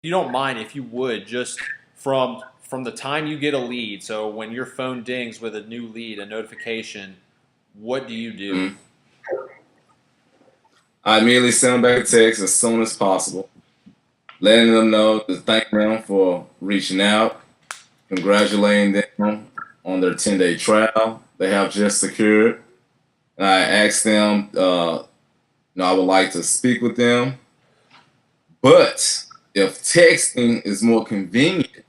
you don't mind, if you would, just from the time you get a lead, so when your phone dings with a new lead, a notification, what do you do? Mhm. I immediately send them back a text as soon as possible, letting them know to thank them for reaching out, congratulating them on their 10-day trial they have just secured. And I asked them, I would like to speak with them, but if texting is more convenient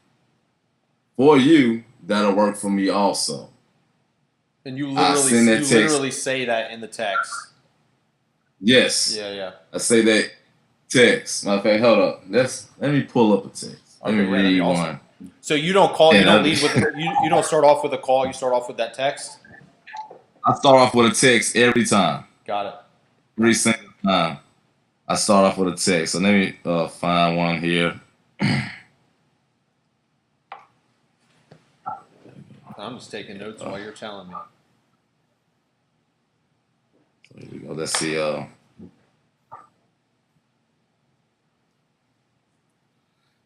for you, that'll work for me also. And you I literally send that you text. literally say that in the text. Yes, Yeah, yeah. I say that text. Matter of fact, hold up. Let me pull up a text. Let me Okay, yeah, that'd be read awesome. one. So you don't call, you And don't lead with, you don't start off with a call, you start off with that text? I start off with a text every time. Got it. Every single time. I start off with a text. So let me find one here. I'm just taking notes while you're telling me. So here we go. Let's see.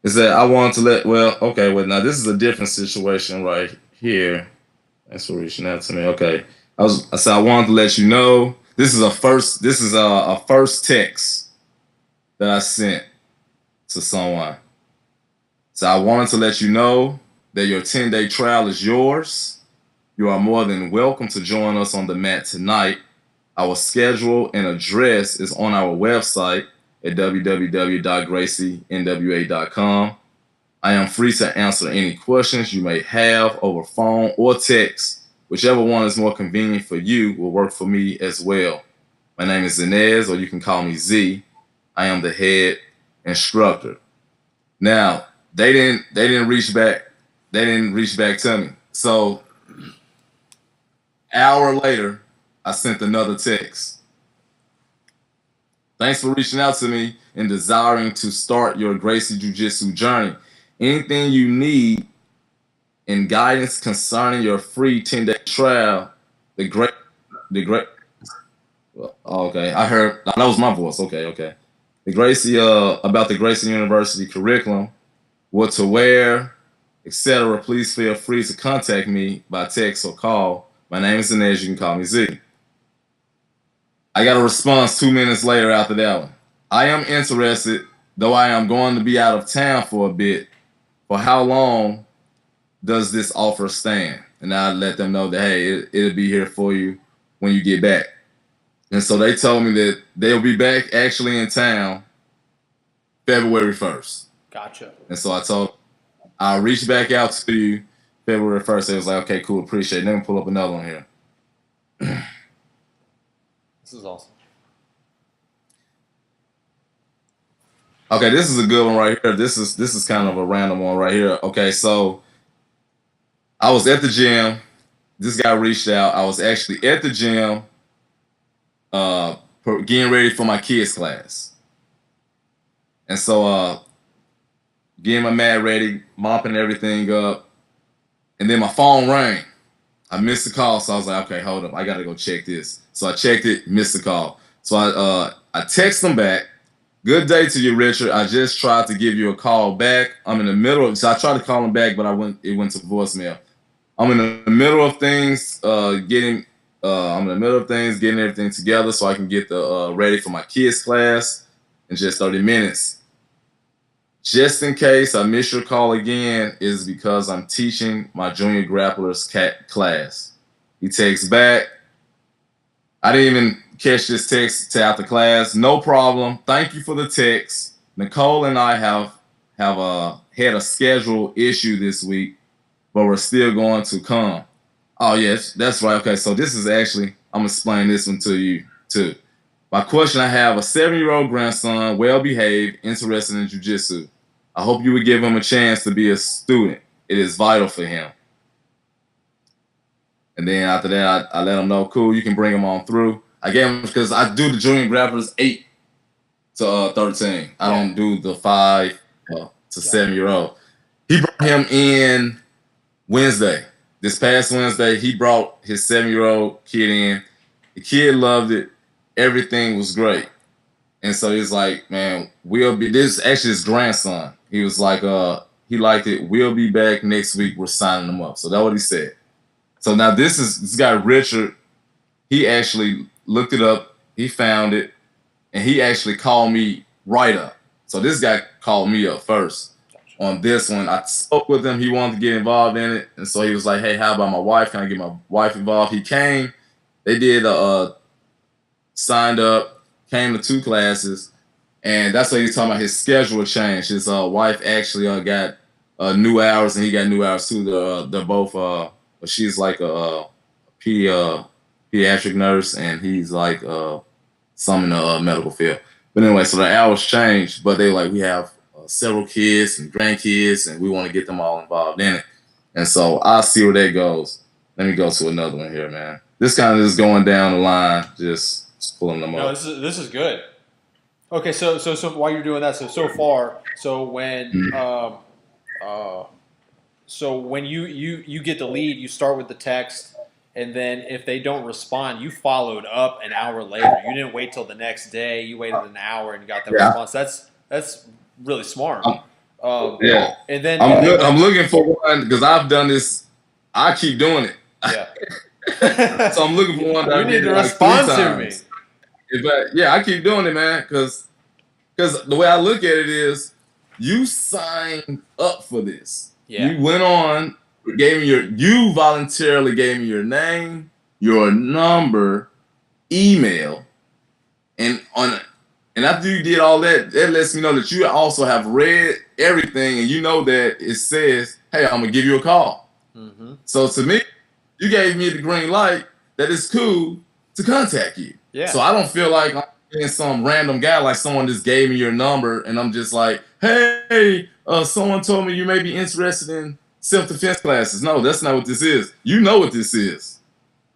Is that I wanted to let, well, okay, well, now this is a different situation right here. Thanks for reaching out to me. Okay. I said I wanted to let you know this is a first text that I sent to someone. So I wanted to let you know that your 10-day trial is yours. You are more than welcome to join us on the mat tonight. Our schedule and address is on our website at www.gracienwa.com. I am free to answer any questions you may have over phone or text. Whichever one is more convenient for you will work for me as well. My name is Zanas, or you can call me Z. I am the head instructor. Now, they didn't reach back. They didn't reach back to me. So, hour later, I sent another text. Thanks for reaching out to me and desiring to start your Gracie Jiu Jitsu journey. Anything you need in guidance concerning your free 10-day trial, the great, the great. Well, okay, I heard that was my voice. Okay, okay. The Gracie, about the Gracie University curriculum, what to wear, etc. Please feel free to contact me by text or call. My name is Inez. You can call me Z. I got a response 2 minutes later after that one. I am interested, though I am going to be out of town for a bit. For how long does this offer stand? And I let them know that, hey, it'll be here for you when you get back. And so they told me that they'll be back actually in town February 1st. Gotcha. And so I'll reach back out to you February 1st. They was like, okay, cool, appreciate it. Let me pull up another one here. This is awesome. Okay, this is a good one right here. This is kind of a random one right here. Okay, so I was at the gym. This guy reached out. I was actually at the gym getting ready for my kids class. And so getting my mat ready, mopping everything up. And then my phone rang. I missed the call, so I was like, okay, hold up. I got to go check this. So I checked it, missed the call. So I text them back. Good day to you, Richard. I just tried to give you a call back. I'm in the middle of, so I tried to call him back, but it went to voicemail. I'm in the middle of things, getting everything together so I can get the ready for my kids' class in just 30 minutes. Just in case I miss your call again, is because I'm teaching my junior grapplers class. He texts back. I didn't even catch this text to after class. No problem. Thank you for the text. Nicole and I have had a schedule issue this week, but we're still going to come. Oh yes, that's right. Okay, so this is actually, I'm gonna explain this one to you too. My question: I have a 7-year-old grandson, well behaved, interested in jiu-jitsu. I hope you would give him a chance to be a student. It is vital for him. And then after that, I let him know, cool, you can bring him on through. I gave him, because I do the junior grapplers 8 to 13. I don't do the 5 to 7-year-old. He brought him in Wednesday. This past Wednesday, he brought his 7-year-old kid in. The kid loved it. Everything was great. And so he's like, man, we'll be, this is actually his grandson. He was like, he liked it. We'll be back next week. We're signing them up. So that's what he said. So now this guy, Richard, he actually looked it up. He found it. And he actually called me right up. So this guy called me up first on this one. I spoke with him. He wanted to get involved in it. And so he was like, hey, how about my wife? Can I get my wife involved? He came. They did signed up, came to 2 classes. And that's what he was talking about. His schedule changed. His wife actually got new hours, and he got new hours too. They're both, she's like a pediatric nurse, and he's like some in the medical field. But anyway, so the hours changed, but they were like, we have several kids and grandkids, and we want to get them all involved in it. And so I'll see where that goes. Let me go to another one here, man. This kind of is going down the line, just pulling them up. No, this is good. Okay, so while you're doing that, so far, so when when you get the lead, you start with the text, and then if they don't respond, you followed up an hour later. You didn't wait till the next day. You waited an hour and you got the response. That's really smart. Yeah. And then I'm looking for one because I've done this. I keep doing it. Yeah. So I'm looking for one. You need to respond to me. Yeah, I keep doing it, man, because the way I look at it is, you signed up for this. Yeah. You went on, you voluntarily gave me your name, your number, email, and after you did all that, that lets me know that you also have read everything, and you know that it says, hey, I'm gonna give you a call. Mm-hmm. So to me, you gave me the green light that it's cool to contact you. Yeah. So I don't feel like I'm being some random guy, like someone just gave me your number and I'm just like, hey, someone told me you may be interested in self-defense classes. No, that's not what this is. You know what this is.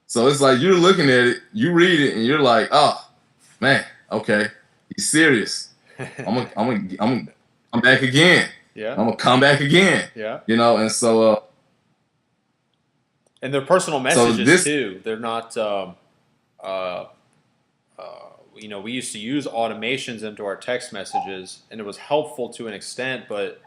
So it's like you're looking at it, you read it, and you're like, oh, man, okay, he's serious. I'm back again. Yeah. I'm gonna come back again. Yeah. You know, and so and they're personal messages too. They're not we used to use automations into our text messages, and it was helpful to an extent, but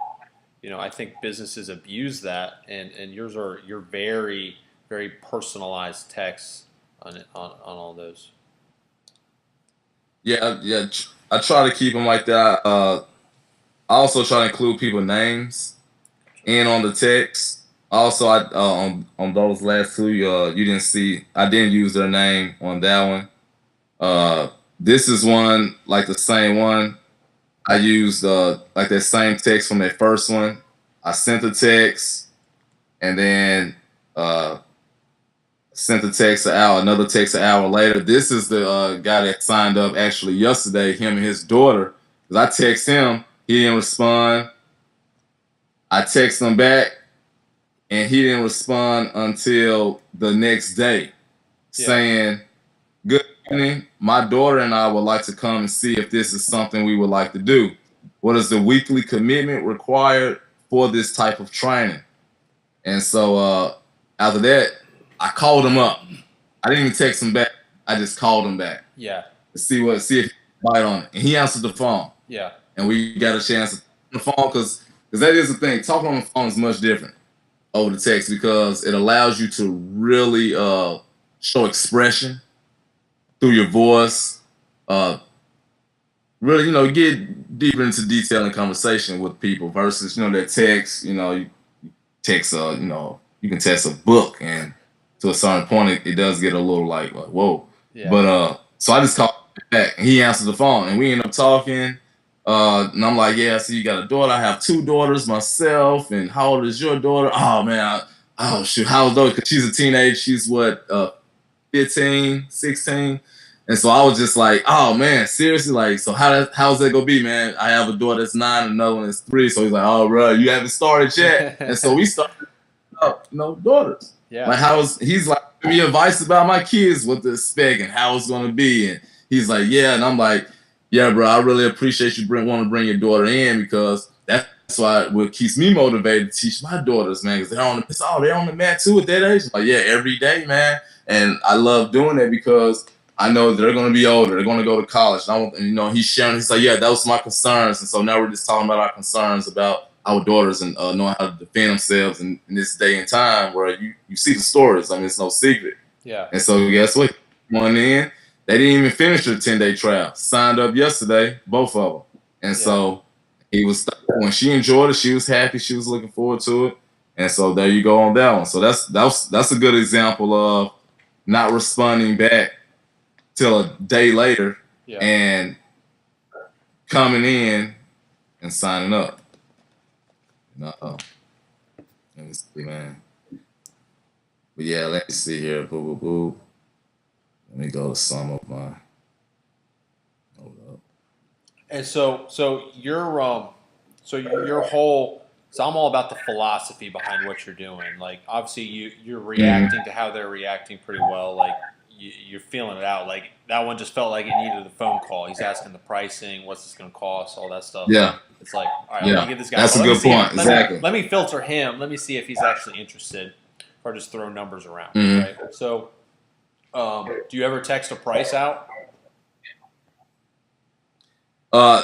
I think businesses abuse that, and yours are your very, very personalized texts on all those. Yeah, I try to keep them like that. I also try to include people's names in on the text. Also, I on those last 2, you didn't see. I didn't use their name on that one. This is one, like the same one. I used like that same text from that first one. I sent the text, and then sent the text another text an hour later. This is the guy that signed up actually yesterday, him and his daughter. Because I text him, he didn't respond. I text him back, and he didn't respond until the next day, saying, good evening, my daughter and I would like to come and see if this is something we would like to do. What is the weekly commitment required for this type of training? And so after that, I called him up. I didn't even text him back. I just called him back. Yeah. To see if he bite on it. And he answered the phone. Yeah. And we got a chance to talk on the phone because that is the thing. Talking on the phone is much different over the text because it allows you to really show expression through your voice. Really, get deeper into detail and conversation with people versus, that text, you text, you can text a book, and to a certain point, it does get a little like whoa. Yeah. But so I just called back, and he answered the phone, and we ended up talking. And I'm like, yeah, so you got a daughter. I have 2 daughters myself, and how old is your daughter? Oh man, shoot, how old is? Because she's a teenager. She's what, 15, 16. And so I was just like, oh man, seriously, like, so how's that gonna be, man? I have a daughter that's 9, another one that's 3. So he's like, oh bro, you haven't started yet. And so we started daughters. Yeah. Like he's like, give me advice about my kids, what to expect and how it's gonna be. And he's like, yeah, and I'm like, yeah, bro, I really appreciate you want to bring your daughter in because that's what keeps me motivated to teach my daughters, man, because they're on the mat too at that age. Like, yeah, every day, man. And I love doing that because I know they're going to be older. They're going to go to college. And he's sharing. He's like, yeah, that was my concerns. And so now we're just talking about our concerns about our daughters and knowing how to defend themselves in this day and time where you see the stories. I mean, it's no secret. Yeah. And so guess what? One in, they didn't even finish their 10-day trial. Signed up yesterday, both of them. And so he was, when she enjoyed it, she was happy. She was looking forward to it. And so there you go on that one. So that's a good example of not responding back till a day later and coming in and signing up. Let me see, man. But yeah, let me see here. Boo, boo, boo. Let me go to some of my. Hold up. And so your whole. So I'm all about the philosophy behind what you're doing. Like obviously you're reacting to how they're reacting pretty well. Like you're feeling it out. Like that one just felt like it needed a phone call. He's asking the pricing, what's this going to cost, all that stuff. Yeah. It's like, all right, let me give this guy. That's a good point. Exactly. Let me filter him. Let me see if he's actually interested, or just throw numbers around. Right. So, do you ever text a price out? I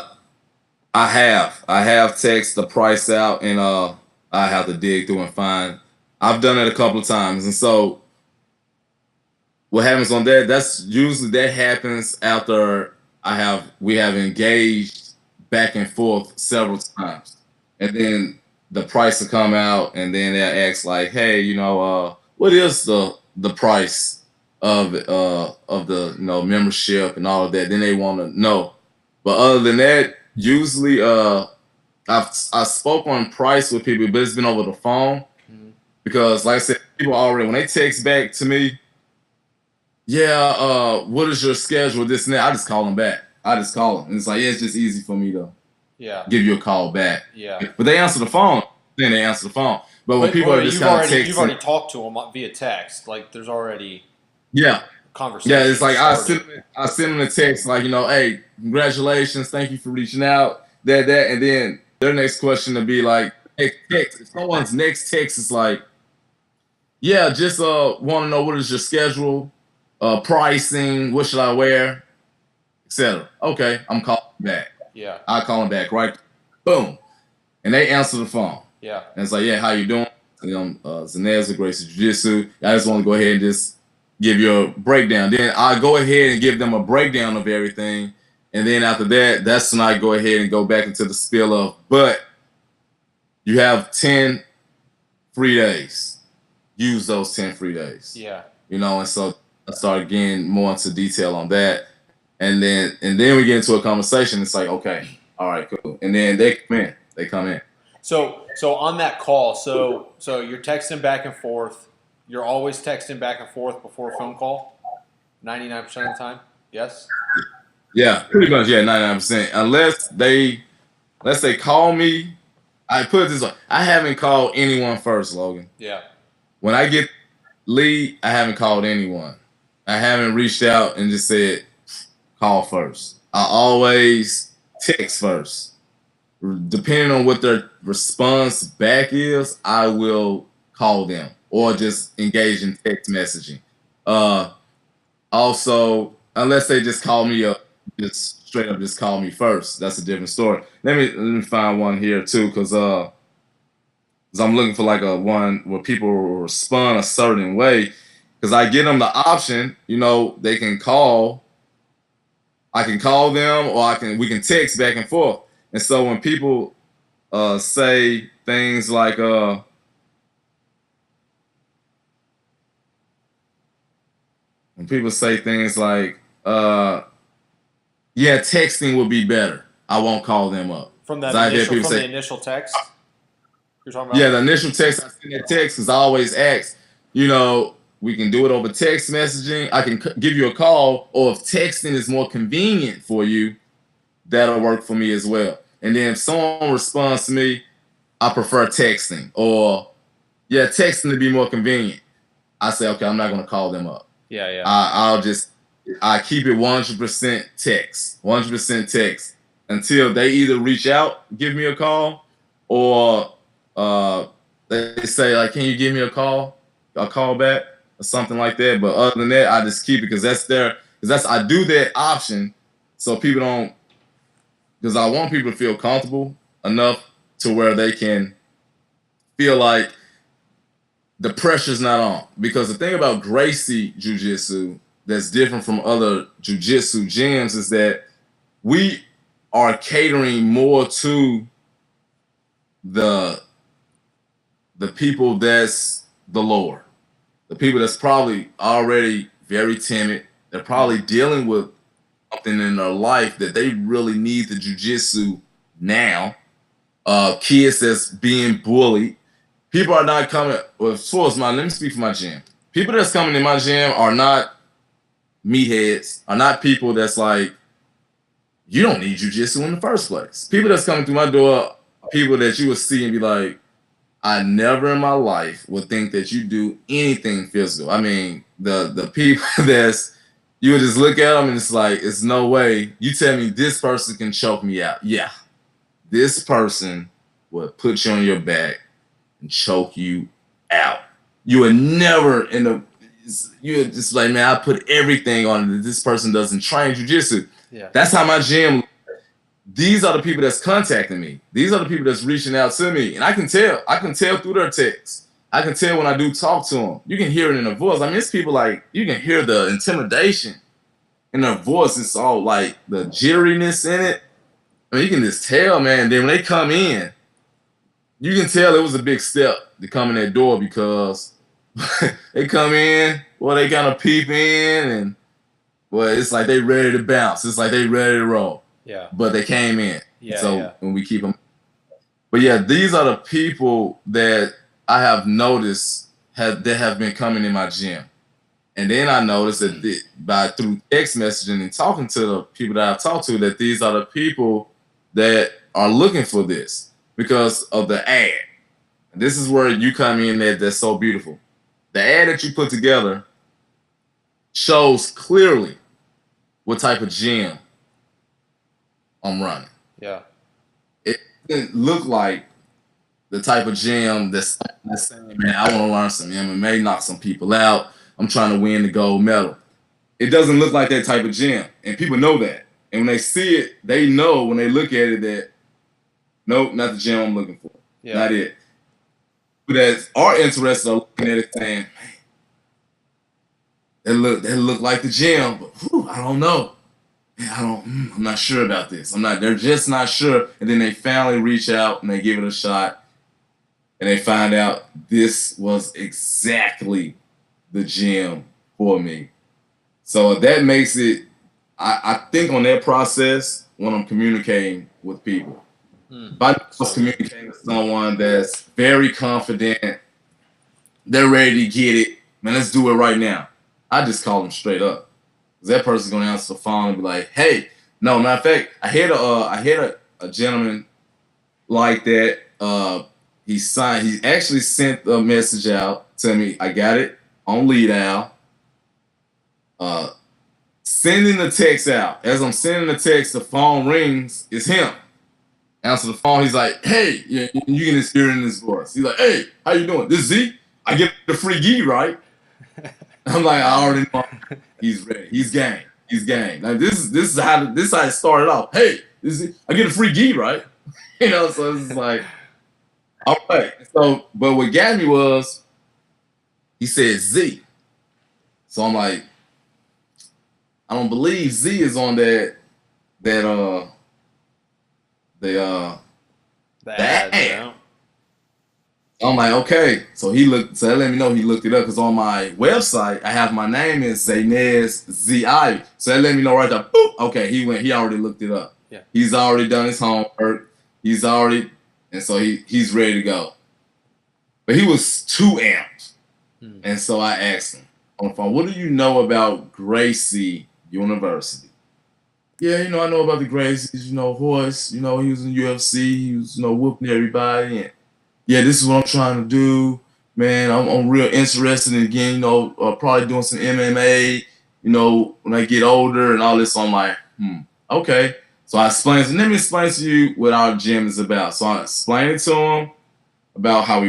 have text the price out, and I have to dig through and find. I've done it a couple of times, and so what happens on that? That happens after we have engaged back and forth several times, and then the price will come out, and then they'll ask like, "Hey, what is the price of the membership and all of that?" Then they want to know, but other than that, usually I spoke on price with people, but it's been over the phone because, like I said, people already when they text back to me, what is your schedule? This and that. I just call them back. I just call them, and it's like, it's just easy for me to give you a call back. Yeah, but they answer the phone. Then they answer the phone. But when people are just kind of texting, you've already talked to them via text. Like there's already conversation. Yeah, it's like I send them a text like, hey, congratulations, thank you for reaching out, that, and then their next question to be like, hey, text. If someone's next text is like, yeah, just want to know what is your schedule, pricing, what should I wear, etc. Okay, I'm calling back. Yeah, I call them back, right? Boom, and they answer the phone. Yeah, and it's like, yeah, how you doing? Zanas with Gracie Jiu Jitsu. I just want to go ahead and just give you a breakdown. Then I go ahead and give them a breakdown of everything, and then after that, that's when I go ahead and go back into the spiel of, but you have 10 free days. Use those 10 free days. Yeah. And so I started getting more into detail on that. And then we get into a conversation. It's like, okay, all right, cool. And then they come in. So on that call, so you're texting back and forth. You're always texting back and forth before a phone call? 99% of the time? Yes? Yeah, pretty much, 99%. Unless they call me. I put it this way. I haven't called anyone first, Logan. Yeah. When I get lead, I haven't called anyone. I haven't reached out and just said, call first. I always text first. Depending on what their response back is, I will call them or just engage in text messaging. Also, unless they just call me up, just straight up just call me first. That's a different story. Let me find one here too, because I'm looking for like a one where people will respond a certain way. Because I give them the option, they can call. I can call them, or we can text back and forth. And so when people say things like texting would be better, I won't call them up. From the initial text? You're talking about? Yeah, the initial text, I send that text because I always ask, we can do it over text messaging. I can give you a call, or if texting is more convenient for you, that'll work for me as well. And then if someone responds to me, I prefer texting, or texting to be more convenient. I say, okay, I'm not going to call them up. Yeah. I keep it 100% text until they either reach out, give me a call, or they say like, can you give me a call back or something like that. But other than that, I just keep it because that's Because I do that option so people don't, because I want people to feel comfortable enough to where they can feel like the pressure's not on. Because the thing about Gracie Jiu Jitsu that's different from other Jiu Jitsu gyms is that we are catering more to the people that's the lower, the people that's probably already very timid. They're probably dealing with something in their life that they really need the jujitsu now. Kids that's being bullied. People are not coming. Well, as far as let me speak for my gym. People that's coming in my gym are not meatheads. Are not people that's like, you don't need jujitsu in the first place. People that's coming through my door are people that you will see and be like, I never in my life would think that you do anything physical. I mean, the people that's, you would just look at them and it's like, it's no way. You tell me this person can choke me out. Yeah. This person would put you on your back and choke you out. You would never you would just like, man, I put everything on it. This person doesn't train jujitsu. Yeah. That's how my gym. These are the people that's contacting me. These are the people that's reaching out to me. And I can tell through their texts. I can tell when I do talk to them. You can hear it in their voice. I mean, it's people like, you can hear the intimidation in their voice. It's all like the jitteriness in it. I mean, you can just tell, man. Then when they come in, you can tell it was a big step to come in that door because they come in, well, they kind of peep in and, well, it's like they ready to bounce. It's like they ready to roll. Yeah. But they came in. Yeah. So when we keep them. But yeah, these are the people that I have noticed that have been coming in my gym. And then I noticed that through text messaging and talking to the people that I've talked to, that these are the people that are looking for this because of the ad. And this is where you come in that's so beautiful. The ad that you put together shows clearly what type of gym I'm running. Yeah. It didn't look like the type of gym that's saying, man, I want to learn some MMA, knock some people out. I'm trying to win the gold medal. It doesn't look like that type of gym. And people know that. And when they see it, they know when they look at it that, nope, not the gym I'm looking for. Yeah. Not it. But that are interested are looking at it saying, man, that look like the gym, but whew, I don't know. I'm not sure about this. They're just not sure. And then they finally reach out and they give it a shot and they find out this was exactly the gym for me. So that makes it, I think on that process when I'm communicating with people. If I was communicating with someone that's very confident, they're ready to get it, man, let's do it right now. I just call them straight up. That person's gonna answer the phone and be like, "Hey, no." Matter of fact, I had a gentleman like that. He actually sent a message out to me. I got it on lead out. Sending the text out. As I'm sending the text, the phone rings. It's him. Answer the phone. He's like, "Hey," you can just hear it in his voice. He's like, "Hey, how you doing? This Z? I get the free gi, right?" I'm like, I already know. He's ready. He's game. He's game. Like this is how it started off. Hey, I get a free gi, right? So it's like, all right. So, but what got me was he said Z. So I'm like, I don't believe Z is on that ad. Yeah. I'm like, okay. So that let me know he looked it up because on my website I have my name is Zanas Z-I. So that let me know right there. Boop. Okay, he already looked it up. Yeah. He's already done his homework. And so he's ready to go. But he was too amped. And so I asked him on the phone, what do you know about Gracie University? Yeah, I know about the Gracies, Horace, he was in UFC, he was, whooping everybody. And yeah, this is what I'm trying to do, man. I'm real interested in again, probably doing some MMA, when I get older and all this. So I'm like, okay. So I explained, let me explain to you what our gym is about. So I explained it to him about how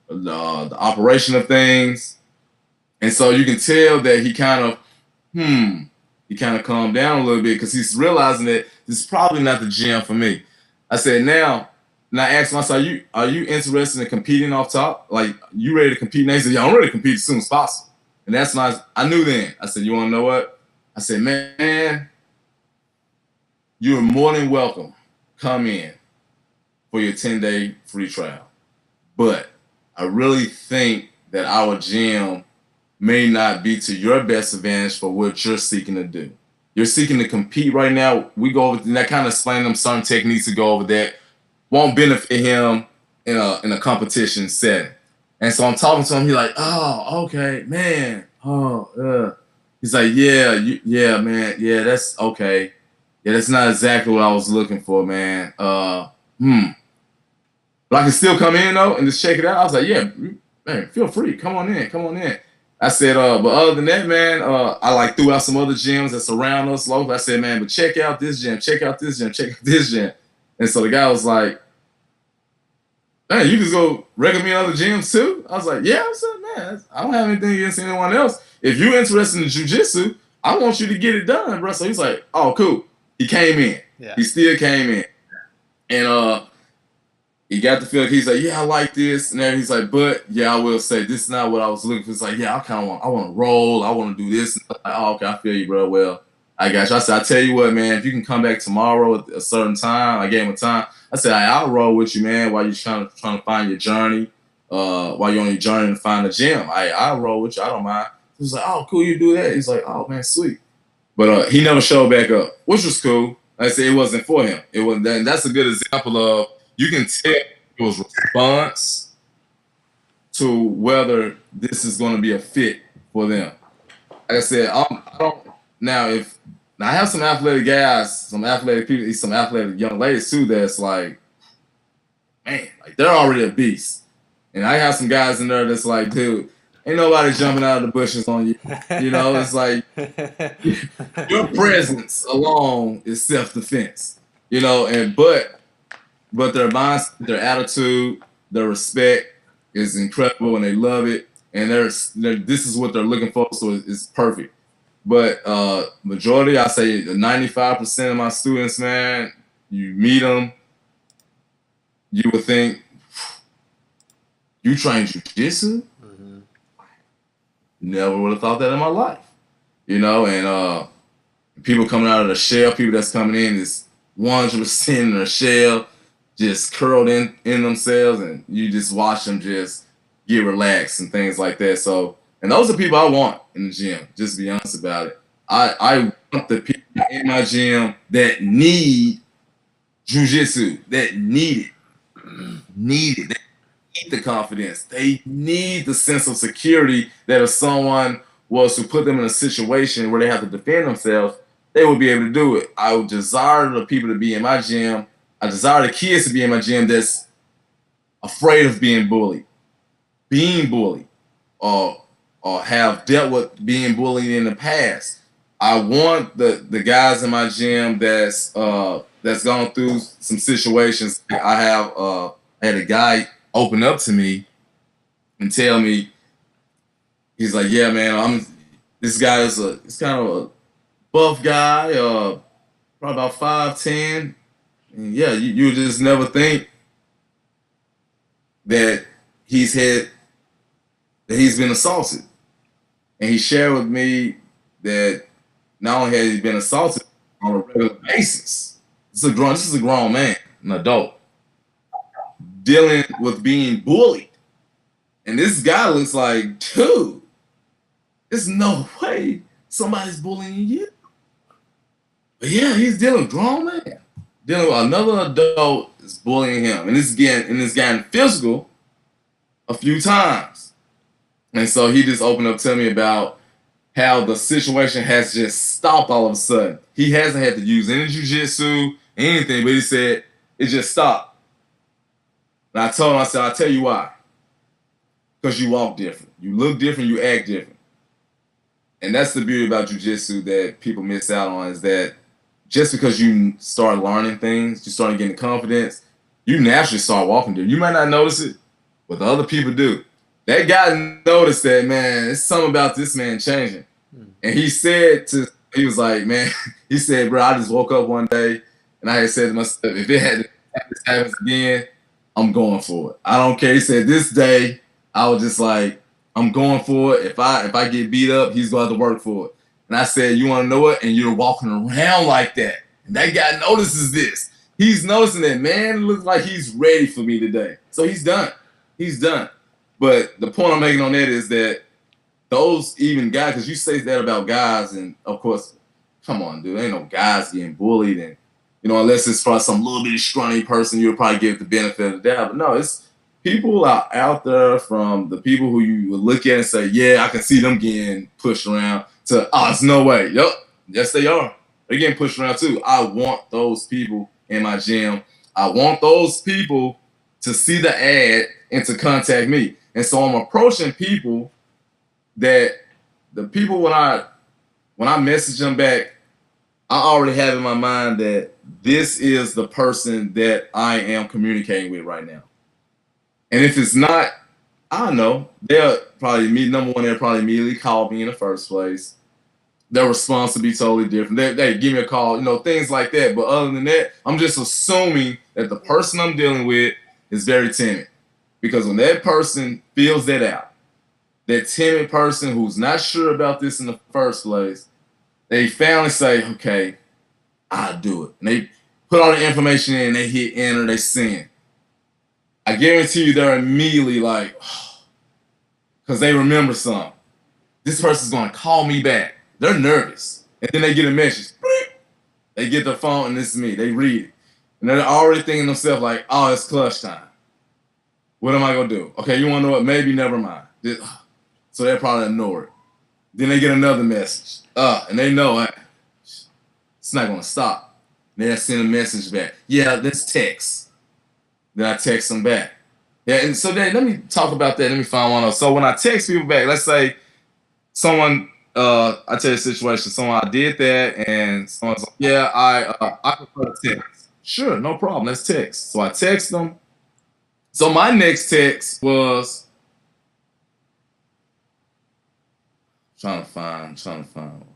the operation of things. And so you can tell that he kind of, he kind of calmed down a little bit because he's realizing that this is probably not the gym for me. I said, now I asked him, I said, are you interested in competing off top? Like, you ready to compete? And he said, yeah, I'm ready to compete as soon as possible. And that's when I knew then. I said, you want to know what? I said, man, you're more than welcome. Come in for your 10-day free trial. But I really think that our gym may not be to your best advantage for what you're seeking to do. You're seeking to compete right now. We go over that, kind of explain them certain techniques to go over that won't benefit him in a competition setting. And so I'm talking to him. He's like, oh, okay, man. Oh, he's like, yeah, man. Yeah, that's okay. Yeah, that's not exactly what I was looking for, man. But I can still come in though and just check it out. I was like, yeah, man, feel free. Come on in. I said, but other than that, man, I like threw out some other gyms that surround us local. I said, man, but check out this gym, check out this gym, check out this gym. And so the guy was like, man, you just go recommend other gyms too? I was like, yeah. I said, man, I don't have anything against anyone else. If you're interested in jiu-jitsu, I want you to get it done, bro. So he's like, oh, cool. He came in. Yeah. He still came in. And he got the feel. He's like, yeah, I like this. And then he's like, but yeah, I will say this is not what I was looking for. It's like, yeah, I want to roll. I want to do this. Like, oh, okay, I feel you, bro. Well, I got you. I said, I tell you what, man, if you can come back tomorrow at a certain time, I gave him a time. I said, I'll roll with you, man, while you're trying to find your journey, while you're on your journey to find a gym. I'll roll with you. I don't mind. He was like, oh, cool, you do that? He's like, oh, man, sweet. But he never showed back up, which was cool. Like I said, it wasn't for him. It was. That's a good example of, you can tell it was response to whether this is going to be a fit for them. Like I said, I don't. Now, if I have some athletic guys, some athletic people, some athletic young ladies too, that's like, man, like they're already a beast. And I have some guys in there that's like, dude, ain't nobody jumping out of the bushes on you. You know, it's like your presence alone is self-defense. You know, but their mindset, their attitude, their respect is incredible, and they love it. And this is what they're looking for, so it's perfect. But majority, I say 95% of my students, man, you meet them, you would think, you train jiu-jitsu? Mm-hmm. Never would have thought that in my life. You know, and people coming out of the shell, people that's coming in is 100% in their shell, just curled in themselves, and you just watch them just get relaxed and things like that. So, and those are people I want in the gym, just to be honest about it. I want the people in my gym that need jiu-jitsu, that need it. They need the confidence. They need the sense of security that if someone was to put them in a situation where they have to defend themselves, they would be able to do it. I would desire the people to be in my gym. I desire the kids to be in my gym that's afraid of being bullied, or have dealt with being bullied in the past. I want the guys in my gym that's gone through some situations. I had a guy open up to me and tell me, he's like, yeah, man, this guy is kind of a buff guy, probably about 5'10". And yeah, you just never think that he's been assaulted. And he shared with me that not only has he been assaulted on a regular basis, this is a grown man, an adult, dealing with being bullied. And this guy looks like, dude, there's no way somebody's bullying you. But yeah, he's dealing with grown man. Dealing with another adult is bullying him. And it's getting physical a few times. And so he just opened up to me about how the situation has just stopped all of a sudden. He hasn't had to use any jiu-jitsu, anything, but he said it just stopped. And I told him, I said, I'll tell you why. Because you walk different. You look different, you act different. And that's the beauty about jiu-jitsu that people miss out on, is that just because you start learning things, you start getting confidence, you naturally start walking different. You might not notice it, but the other people do. That guy noticed that, man, there's something about this man changing. And he said to he was like, man, he said, bro, I just woke up one day and I had said to myself, if it had this happens again, I'm going for it. I don't care. He said this day, I was just like, I'm going for it. If I get beat up, he's going to have to work for it. And I said, you want to know it? And you're walking around like that. And that guy notices this. He's noticing that, man, it looks like he's ready for me today. So he's done. He's done. But the point I'm making on that is that those even guys, because you say that about guys, and of course, come on, dude, ain't no guys getting bullied, and unless it's probably some little bitty scrawny person, you'll probably give the benefit of the doubt. But no, it's people out there, from the people who you would look at and say, yeah, I can see them getting pushed around, to, oh, it's no way. Yep, yes they are. They're getting pushed around too. I want those people in my gym. I want those people to see the ad and to contact me. And so I'm approaching people that the people, when I message them back, I already have in my mind that this is the person that I am communicating with right now. And if it's not, I don't know, they'll probably they'll probably immediately call me in the first place. Their response will be totally different. They give me a call, things like that. But other than that, I'm just assuming that the person I'm dealing with is very timid. Because when that person feels that out, that timid person who's not sure about this in the first place, they finally say, okay, I'll do it. And they put all the information in, they hit enter, they send. I guarantee you they're immediately like, because they remember something. This person's going to call me back. They're nervous. And then they get a message. They get the phone and it's me. They read it. And they're already thinking to themselves like, oh, it's clutch time. What am I going to do? Okay, you want to know what? Maybe never mind. So they'll probably ignore it. Then they get another message. And they know it's not going to stop. They'll send a message back. Yeah, let's text. Then I text them back. Yeah, and so then let me talk about that. Let me find one else. So when I text people back, let's say someone, I tell you a situation, someone I did that, and someone's like, yeah, I prefer to text. Sure, no problem. Let's text. So I text them. So my next text was trying to find one.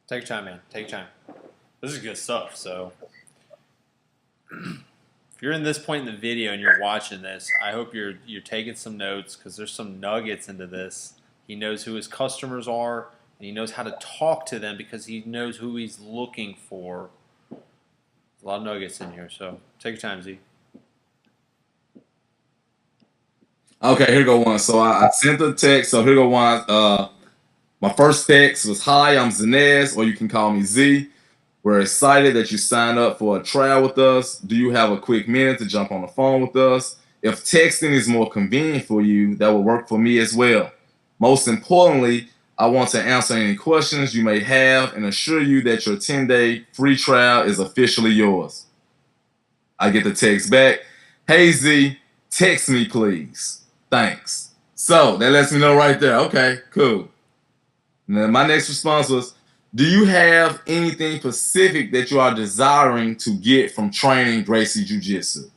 Take your time, man. Take your time. This is good stuff. So, if you're in this point in the video and you're watching this, I hope you're taking some notes, because there's some nuggets into this. He knows who his customers are, and he knows how to talk to them because he knows who he's looking for. There's a lot of nuggets in here, so take your time, Z. Okay, here go one. So I sent the text. So here go one. My first text was, hi, I'm Zanas, or you can call me Z. We're excited that you signed up for a trial with us. Do you have a quick minute to jump on the phone with us? If texting is more convenient for you, that will work for me as well. Most importantly, I want to answer any questions you may have and assure you that your 10-day free trial is officially yours. I get the text back, hey Z, text me please. Thanks. So that lets me know right there. Okay, cool. And then my next response was, do you have anything specific that you are desiring to get from training Gracie Jiu Jitsu?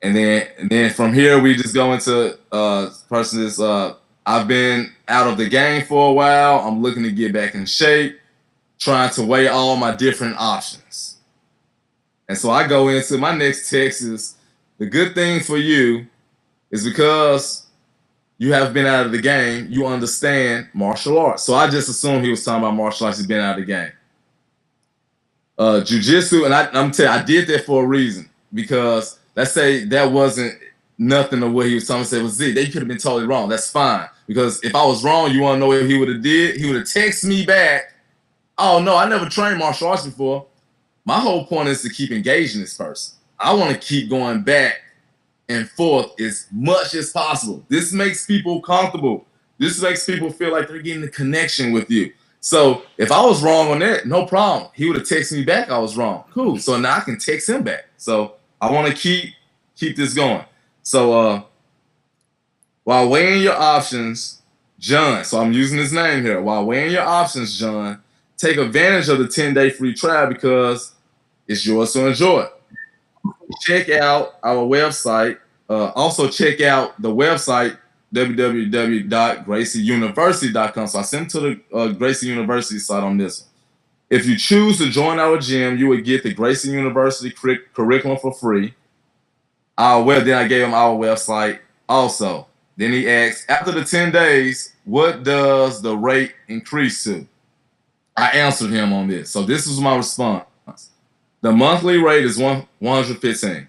And then from here we just go into person is I've been out of the game for a while. I'm looking to get back in shape, trying to weigh all my different options. And so I go into my next text is, the good thing for you is because you have been out of the game, you understand martial arts. So I just assumed he was talking about martial arts. He's been out of the game. Jiu-jitsu, and I'm telling you, I did that for a reason. Because let's say that wasn't nothing of what he was talking about. Say, well, Z, they could have been totally wrong. That's fine. Because if I was wrong, you want to know what he would have did? He would have texted me back, oh, no, I never trained martial arts before. My whole point is to keep engaging this person. I want to keep going back and forth as much as possible. This makes people comfortable. This makes people feel like they're getting a connection with you. So if I was wrong on that, no problem. He would have texted me back I was wrong. Cool. So now I can text him back. So I want to keep this going. So while weighing your options, John, so I'm using his name here. While weighing your options, John, take advantage of the 10-day free trial because it's yours to enjoy. check out our website. Also check out the website www.gracieuniversity.com. So I sent to the Gracie University site on this one. If you choose to join our gym, you would get the Gracie University curriculum for free. Then I gave him our website also. Then he asked, after the 10 days, what does the rate increase to? I answered him on this. So this is my response. The monthly rate is $115.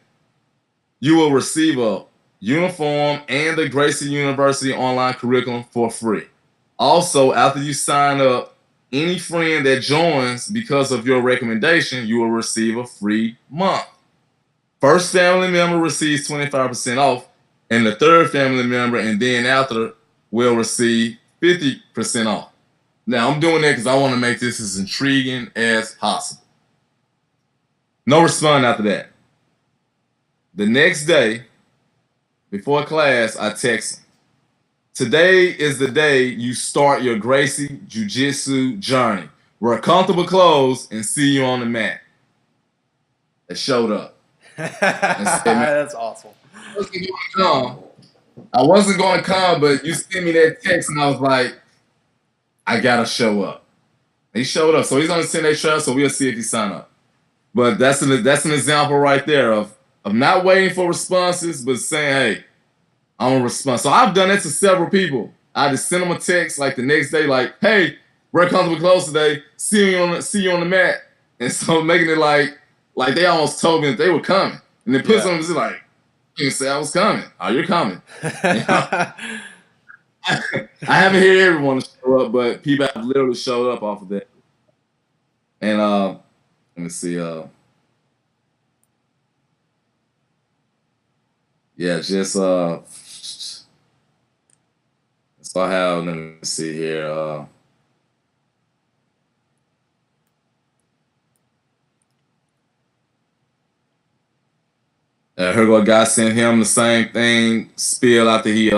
You will receive a uniform and the Gracie University online curriculum for free. Also, after you sign up, any friend that joins because of your recommendation, you will receive a free month. First family member receives 25% off, and the third family member and then after will receive 50% off. Now, I'm doing that because I want to make this as intriguing as possible. No response after that. The next day, before class, I text him. Today is the day you start your Gracie Jiu Jitsu journey. Wear comfortable clothes and see you on the mat. It showed up. That's awesome. I wasn't going to come, but you sent me that text, and I was like, I gotta show up. He showed up, so he's on the 10-day trial. So we'll see if he sign up. But that's an example right there of not waiting for responses, but saying, hey, I'm gonna respond. So I've done that to several people. I just send them a text like the next day, like, hey, wear comfortable clothes today. See you on the mat. And so making it like they almost told me that they were coming. And then put something like, you didn't say I was coming. Oh, you're coming. You know? I haven't heard everyone show up, but people have literally showed up off of that. And let me see. Just so I have. Let me see here. Here go a guy sent him the same thing spiel after he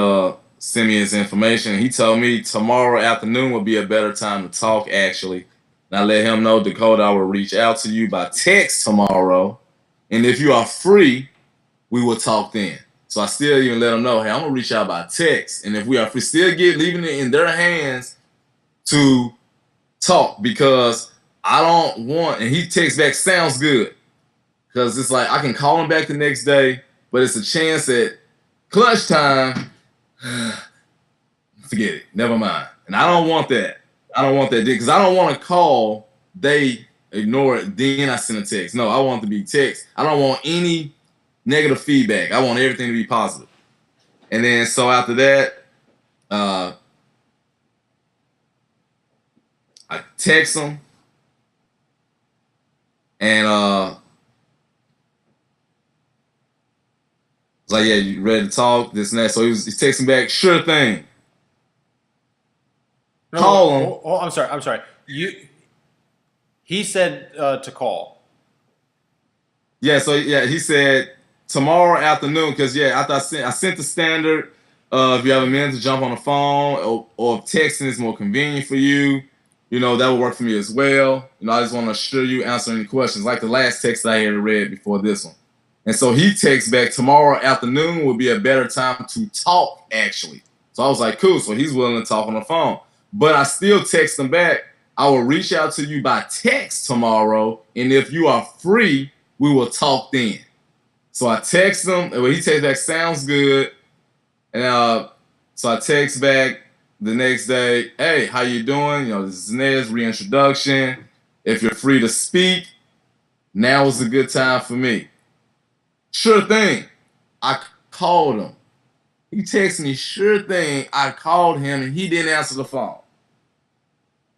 sent me his information. He told me tomorrow afternoon would be a better time to talk, actually. And I let him know, Dakota, I will reach out to you by text tomorrow. And if you are free, we will talk then. So I still even let him know, hey, I'm going to reach out by text. And if we are free, still leaving it in their hands to talk, because I don't want, and he texts back, sounds good. Because it's like I can call him back the next day, but it's a chance at clutch time. Forget it. Never mind. And I don't want that. I don't want that because I don't want to call. They ignore it. Then I send a text. No, I want it to be text. I don't want any negative feedback. I want everything to be positive. And then so after that, I text him, and it's like, yeah, you ready to talk? This and that. So he's texting back, sure thing. No, call him. Oh, I'm sorry. He said to call. Yeah, so yeah, he said tomorrow afternoon, because after I sent the standard, if you have a minute to jump on the phone, or if texting is more convenient for you, that would work for me as well. I just want to assure you, answer any questions, like the last text I had read before this one. And so he texts back, tomorrow afternoon will be a better time to talk, actually. So I was like, cool. So he's willing to talk on the phone. But I still text him back, I will reach out to you by text tomorrow. And if you are free, we will talk then. So I text him. Well, he texts back, sounds good. And so I text back the next day, hey, how you doing? This is Zanas, reintroduction. If you're free to speak, now is a good time for me. Sure thing. I called him. He texted me, sure thing. I called him and he didn't answer the phone.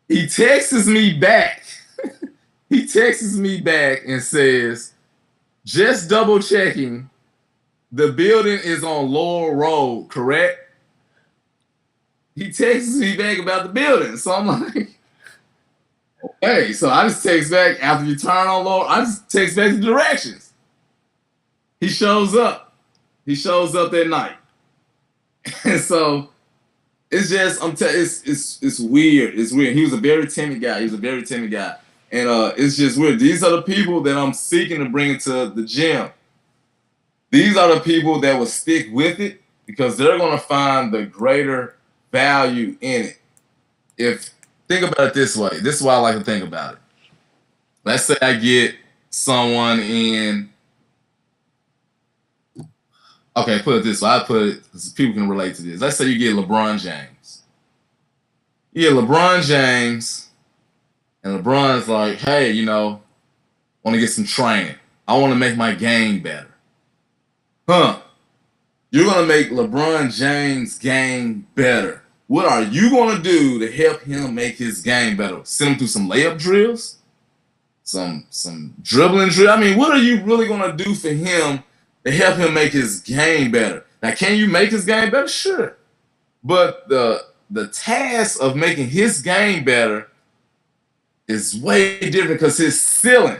He texts me back. He texts me back and says, just double checking, the building is on Laurel Road, correct? He texts me back about the building. So I'm like, okay. So I just text back after you turn on Laurel. I just text back the directions. He shows up. He shows up that night. And so it's just, it's weird. It's weird. He was a very timid guy. And it's just weird. These are the people that I'm seeking to bring into the gym. These are the people that will stick with it because they're going to find the greater value in it. Think about it this way. This is why I like to think about it. Let's say I get someone in. Okay, put it this way. I put it because people can relate to this. Let's say you get LeBron James. You get LeBron James, and LeBron's like, hey, you know, want to get some training. I want to make my game better. Huh. You're going to make LeBron James' game better. What are you going to do to help him make his game better? Send him through some layup drills? Some dribbling drill? I mean, what are you really going to do for him to help him make his game better? Now, can you make his game better? Sure. But the task of making his game better is way different because his ceiling,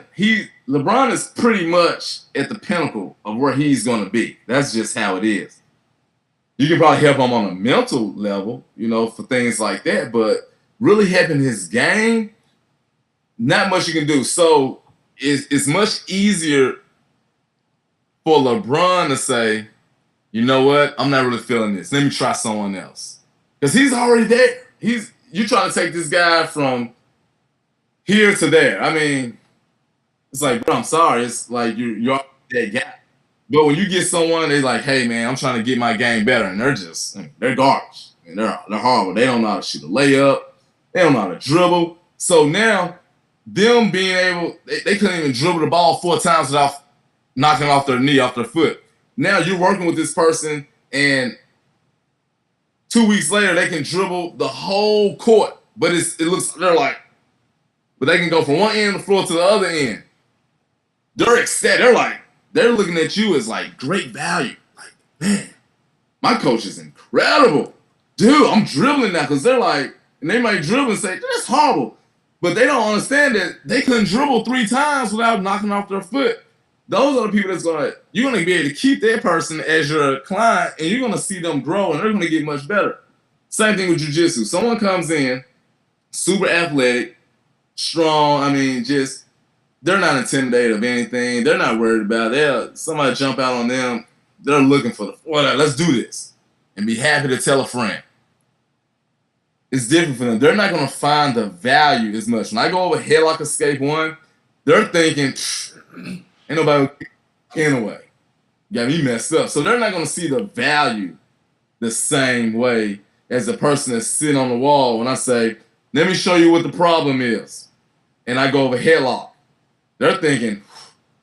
LeBron is pretty much at the pinnacle of where he's going to be. That's just how it is. You can probably help him on a mental level, you know, for things like that, but really helping his game, not much you can do. So it's much easier for LeBron to say, you know what, I'm not really feeling this. Let me try someone else. Because he's already there. You're trying to take this guy from here to there. I mean, it's like, bro, I'm sorry. It's like you're that guy. But when you get someone, they're like, hey, man, I'm trying to get my game better. And they're garbage. And they're horrible. They don't know how to shoot a layup. They don't know how to dribble. So now, them being able, they couldn't even dribble the ball 4 times without knocking off their knee, off their foot. Now you're working with this person, and 2 weeks later, they can dribble the whole court. But but they can go from one end of the floor to the other end. They're ecstatic. They're looking at you as like great value. Like, man, my coach is incredible. Dude, I'm dribbling now because they're like, and they might dribble and say, that's horrible. But they don't understand that they couldn't dribble 3 times without knocking off their foot. Those are the people you're going to be able to keep that person as your client, and you're going to see them grow, and they're going to get much better. Same thing with jiu-jitsu. Someone comes in, super athletic, strong, I mean, they're not intimidated of anything. They're not worried about it. Somebody jump out on them, they're looking for let's do this, and be happy to tell a friend. It's different for them. They're not going to find the value as much. When I go over headlock escape 1, they're thinking, ain't nobody anyway. Got me messed up. So they're not going to see the value the same way as the person that's sitting on the wall when I say, let me show you what the problem is. And I go over headlock. They're thinking,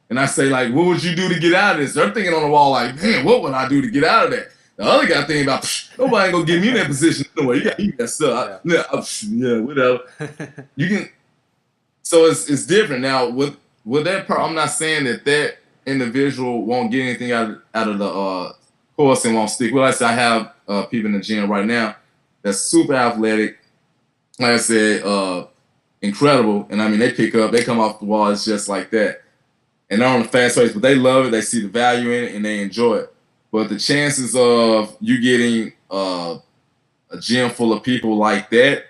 and I say, like, what would you do to get out of this? They're thinking on the wall, like, man, what would I do to get out of that? The other guy thinking about, nobody ain't gonna get me in that position anyway. You got me messed up. Yeah, whatever. You can. So it's different now. With that part, I'm not saying that individual won't get anything out of the course and won't stick. Well, I have people in the gym right now that's super athletic. Like I said, incredible. And I mean, they come off the wall. It's just like that. And they're on the fast pace, but they love it. They see the value in it and they enjoy it. But the chances of you getting a gym full of people like that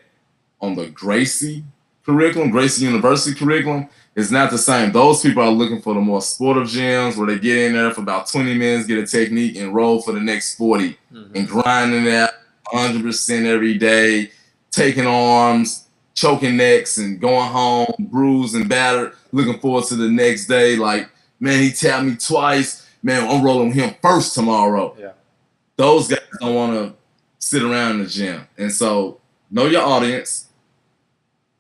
on the Gracie University curriculum is not the same. Those people are looking for the more sportive gyms where they get in there for about 20 minutes, get a technique, and roll for the next 40 and grinding it out 100% every day, taking arms, choking necks, and going home bruised and battered, looking forward to the next day. Like, man, he tapped me twice. Man, I'm rolling him first tomorrow. Yeah. Those guys don't want to sit around in the gym. And so know your audience.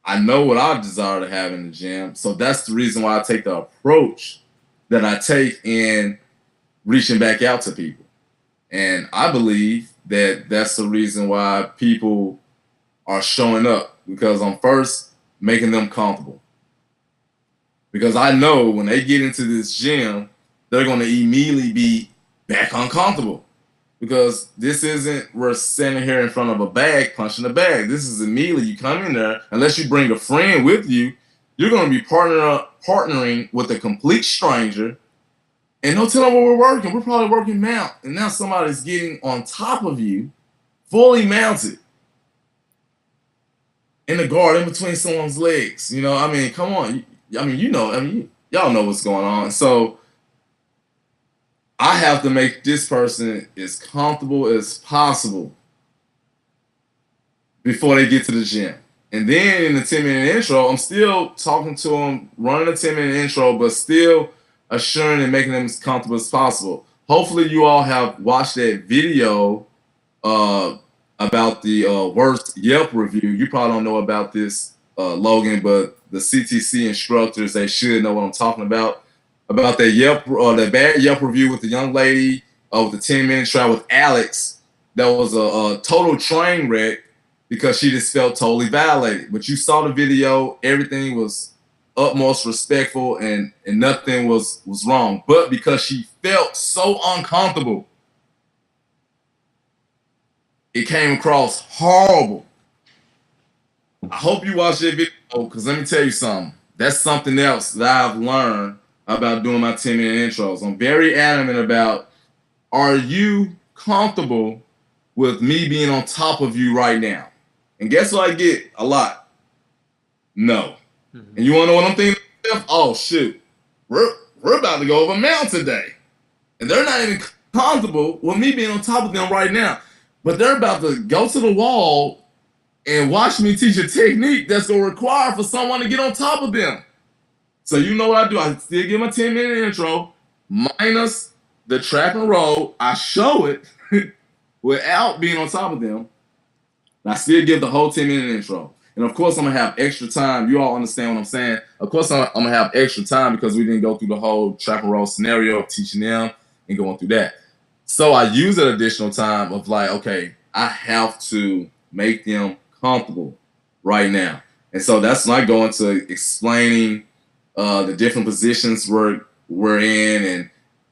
I know what I desire to have in the gym. So that's the reason why I take the approach that I take in reaching back out to people. And I believe that that's the reason why people are showing up, because I'm first making them comfortable. Because I know when they get into this gym, they're going to immediately be back uncomfortable. Because this isn't we're standing here in front of a bag, punching a bag. This is immediately you come in there, unless you bring a friend with you, you're going to be partnering with a complete stranger, and don't tell them what we're working. We're probably working mount, and now somebody's getting on top of you, fully mounted, in the guard, in between someone's legs. You know, I mean, come on. Y'all know what's going on. So I have to make this person as comfortable as possible before they get to the gym. And then in the 10-minute intro, I'm still talking to them, running a 10-minute intro, but still assuring and making them as comfortable as possible. Hopefully you all have watched that video about the worst Yelp review. You probably don't know about this, Logan, but the CTC instructors, they should know what I'm talking about. About that Yelp, that bad Yelp review with the young lady with the 10-minute trial with Alex. That was a total train wreck because she just felt totally violated. But you saw the video, everything was utmost respectful and nothing was wrong. But because she felt so uncomfortable, it came across horrible. I hope you watch that video because let me tell you something. That's something else that I've learned about doing my 10-minute intros. I'm very adamant about, are you comfortable with me being on top of you right now? And guess what I get a lot? No. Mm-hmm. And you want to know what I'm thinking? Oh, shoot. We're about to go over a mountain today. And they're not even comfortable with me being on top of them right now. But they're about to go to the wall and watch me teach a technique that's going to require for someone to get on top of them. So you know what I do? I still give my 10-minute intro, minus the track and roll. I show it without being on top of them. And I still give the whole 10-minute intro. And of course, I'm going to have extra time. You all understand what I'm saying? Of course, I'm going to have extra time because we didn't go through the whole track and roll scenario of teaching them and going through that. So I use that additional time of like, okay, I have to make them comfortable right now. And so that's when I go into explaining the different positions we're in and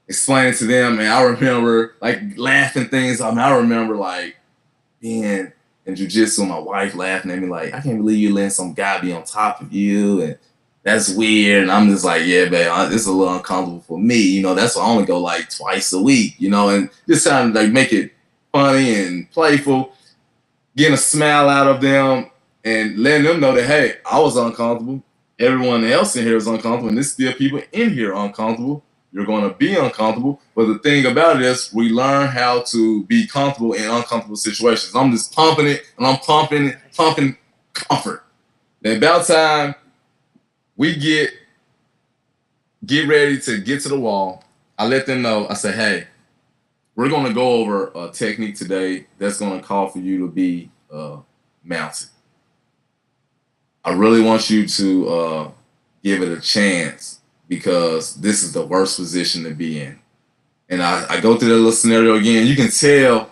explaining to them. And I remember like laughing things. I mean, I remember like being in jiu-jitsu, my wife laughing at me like, I can't believe you letting some guy be on top of you. And that's weird. And I'm just like, yeah, babe, this is a little uncomfortable for me. You know, that's why I only go like twice a week, you know, and just trying to like make it funny and playful, getting a smile out of them and letting them know that, hey, I was uncomfortable. Everyone else in here is uncomfortable. And there's still people in here uncomfortable. You're going to be uncomfortable. But the thing about it is we learn how to be comfortable in uncomfortable situations. I'm just pumping it and I'm pumping comfort. Then about time we get ready to get to the wall. I let them know. I say, hey, we're going to go over a technique today that's going to call for you to be mounted. I really want you to give it a chance because this is the worst position to be in. And I go through that little scenario again. You can tell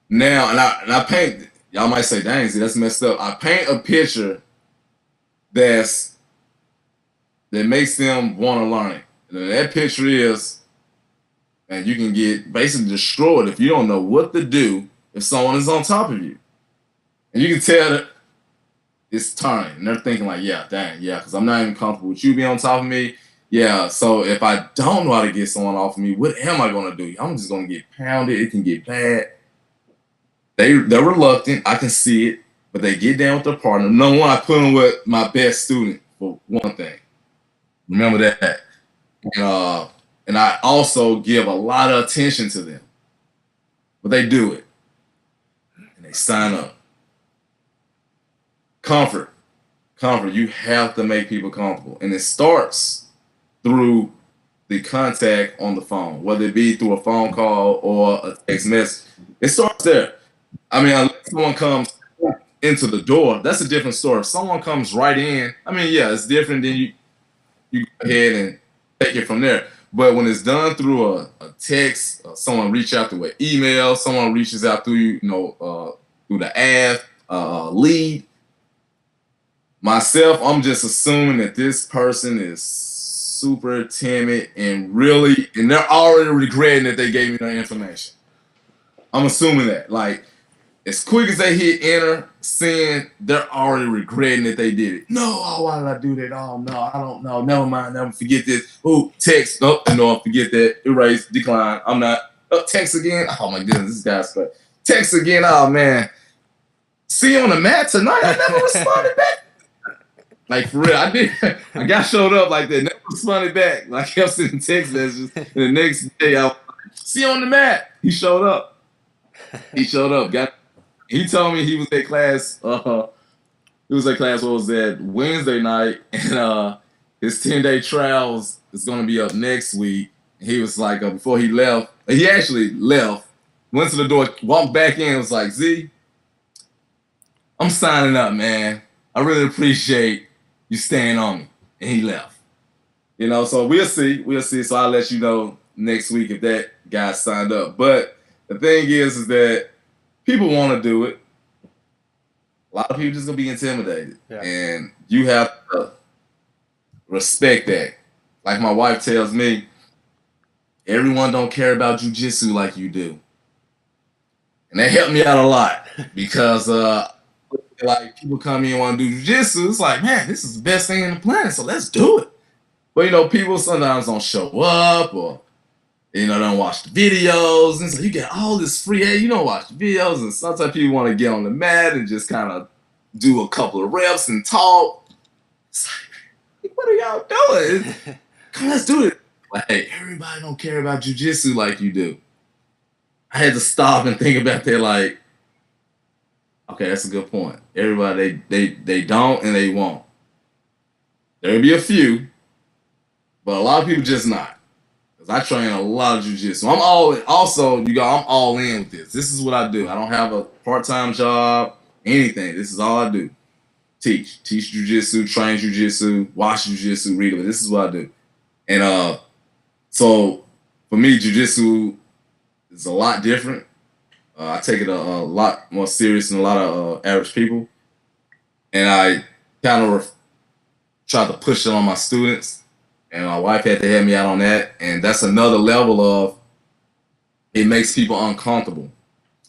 now, and I paint, y'all might say, dang, see, that's messed up. I paint a picture that makes them want to learn it. And that picture is, and you can get basically destroyed if you don't know what to do if someone is on top of you. And you can tell that it's turning. And they're thinking like, yeah, dang, yeah, because I'm not even comfortable with you being on top of me. Yeah, so if I don't know how to get someone off of me, what am I going to do? I'm just going to get pounded. It can get bad. They're reluctant. I can see it. But they get down with their partner. Number one, I put them with my best student for one thing. Remember that. And I also give a lot of attention to them. But they do it. And they sign up. Comfort. You have to make people comfortable. And it starts through the contact on the phone, whether it be through a phone call or a text message. It starts there. I mean, unless someone comes into the door, that's a different story. If someone comes right in, I mean, yeah, it's different. Then you go ahead and take it from there. But when it's done through a text, someone reach out through an email, someone reaches out through, through the app, lead. Myself, I'm just assuming that this person is super timid and they're already regretting that they gave me that information. I'm assuming that. Like, as quick as they hit enter, send, they're already regretting that they did it. No, why did I do that? Oh, no, I don't know. Never mind. Never forget this. Oh, text. Oh, no, forget that. Erase, decline. I'm not. Oh, text again. Oh, my goodness, this guy's great. Text again. Oh, man. See you on the mat tonight. I never responded back. Like, for real, I did. I got showed up like that. Never responded back. Like, I kept sending text messages. And the next day, I was like, See you on the mat. He showed up. He showed up. He told me he was at class. He was at class. What was that? Wednesday night, and his 10-day trials is going to be up next week. He was like, before he left, he actually left, went to the door, walked back in, and was like, Z, I'm signing up, man. I really appreciate you staying on me. And he left. You know, so we'll see. We'll see. So I'll let you know next week if that guy signed up. But the thing is that people want to do it. A lot of people just going to be intimidated. Yeah. And you have to respect that. Like my wife tells me, everyone don't care about jiu-jitsu like you do. And that helped me out a lot because like people come in and want to do jiu-jitsu. It's like, man, this is the best thing in the planet, so let's do it. But, you know, people sometimes don't show up or, you know, don't watch the videos. And so you get all this free, hey, you don't watch the videos. And sometimes people want to get on the mat and just kind of do a couple of reps and talk. It's like, what are y'all doing? Come on, let's do it. Like, hey, everybody don't care about jiu-jitsu like you do. I had to stop and think about that, like, okay, that's a good point. Everybody, they don't and they won't. There'll be a few, but a lot of people just not. Because I train a lot of jiu-jitsu. I'm all in with this. This is what I do. I don't have a part-time job, anything. This is all I do. Teach jiu-jitsu, train jiu-jitsu, watch jiu-jitsu, read it. This is what I do. And so for me, jiu-jitsu is a lot different. I take it a lot more serious than a lot of average people. And I kind of try to push it on my students. And my wife had to help me out on that. And that's another level of it makes people uncomfortable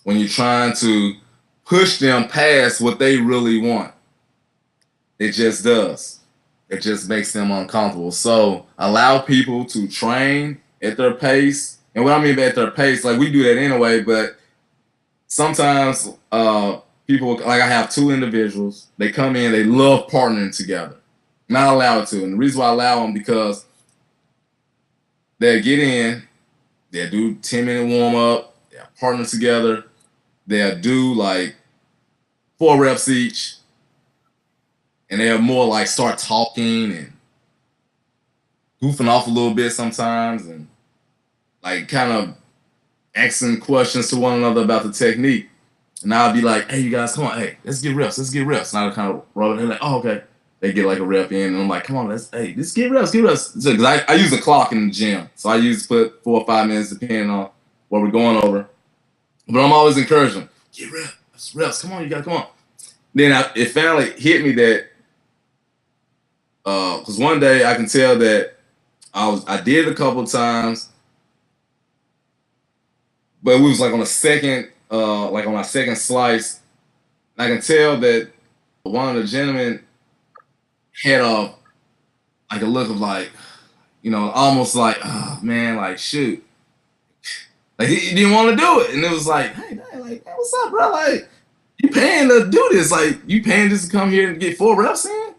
when you're trying to push them past what they really want. It just does. It just makes them uncomfortable. So allow people to train at their pace. And what I mean by at their pace, like we do that anyway, but sometimes people, like I have two individuals, they come in, they love partnering together. Not allowed to. And the reason why I allow them because they'll get in, they'll do 10-minute warm-up, they'll partner together, they'll do like 4 reps each, and they'll more like start talking and goofing off a little bit sometimes and like kind of asking questions to one another about the technique. And I'll be like, hey, you guys, come on, hey, let's get reps. And I'll kind of rub it, and they're like, oh, okay. They get like a rep in, and I'm like, come on, let's get reps. Because I use a clock in the gym. So I usually put 4 or 5 minutes depending on what we're going over. But I'm always encouraging them, get reps. Come on, you got to come on. Then it finally hit me that, because one day I can tell that I did it a couple of times, but we was like on a second, like on our second slice. And I can tell that one of the gentlemen had like a look of like, you know, almost like, oh man, like shoot. Like he didn't want to do it. And it was like, hey, man, like, hey, what's up, bro? Like, you paying to do this. Like, you paying just to come here and get 4 reps in?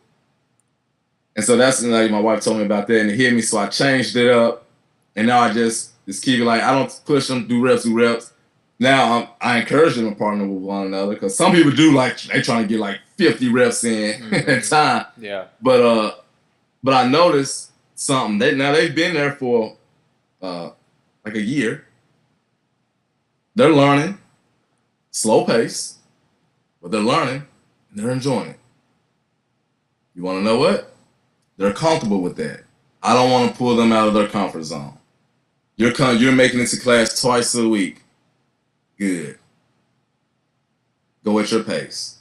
And so that's like my wife told me about that and it hit me. So I changed it up. And now I just keep it like, I don't push them, do reps. Now I encourage them to partner with one another because some people do like, they trying to get like 50 reps in at a time. Yeah. But I noticed something. They've been there for like a year. They're learning, slow pace, but they're learning and they're enjoying it. You want to know what? They're comfortable with that. I don't want to pull them out of their comfort zone. You're making it to class twice a week. Good. Go at your pace.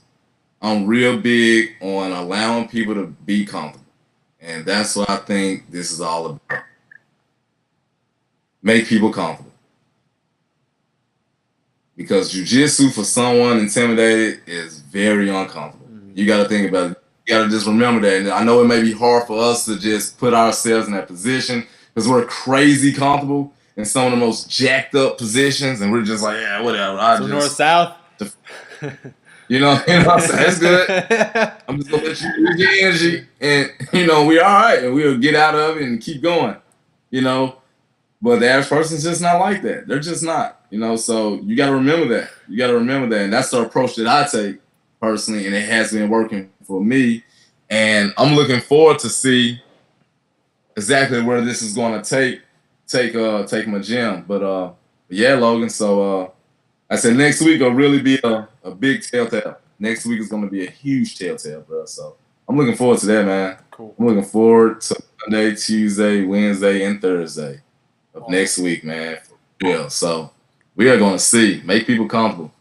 I'm real big on allowing people to be comfortable. And that's what I think this is all about. Make people comfortable. Because jiu-jitsu for someone intimidated is very uncomfortable. Mm-hmm. You got to think about it. You got to just remember that. And I know it may be hard for us to just put ourselves in that position because we're crazy comfortable in some of the most jacked up positions. And we're just like, yeah, whatever. North-south? You know what I'm saying? That's good. I'm just going to let you use your energy. And, you know, we're all right. And we'll get out of it and keep going. You know, But the average person's just not like that. They're just not, you know. So you got to remember that. You got to remember that, and that's the approach that I take personally, and it has been working for me. And I'm looking forward to see exactly where this is going to take my gym. But yeah, Logan. So I said next week will really be a big telltale. Next week is going to be a huge telltale, bro. So I'm looking forward to that, man. Cool. I'm looking forward to Monday, Tuesday, Wednesday, and Thursday of Awesome. next week, man. For real. So we are going to see. Make people comfortable.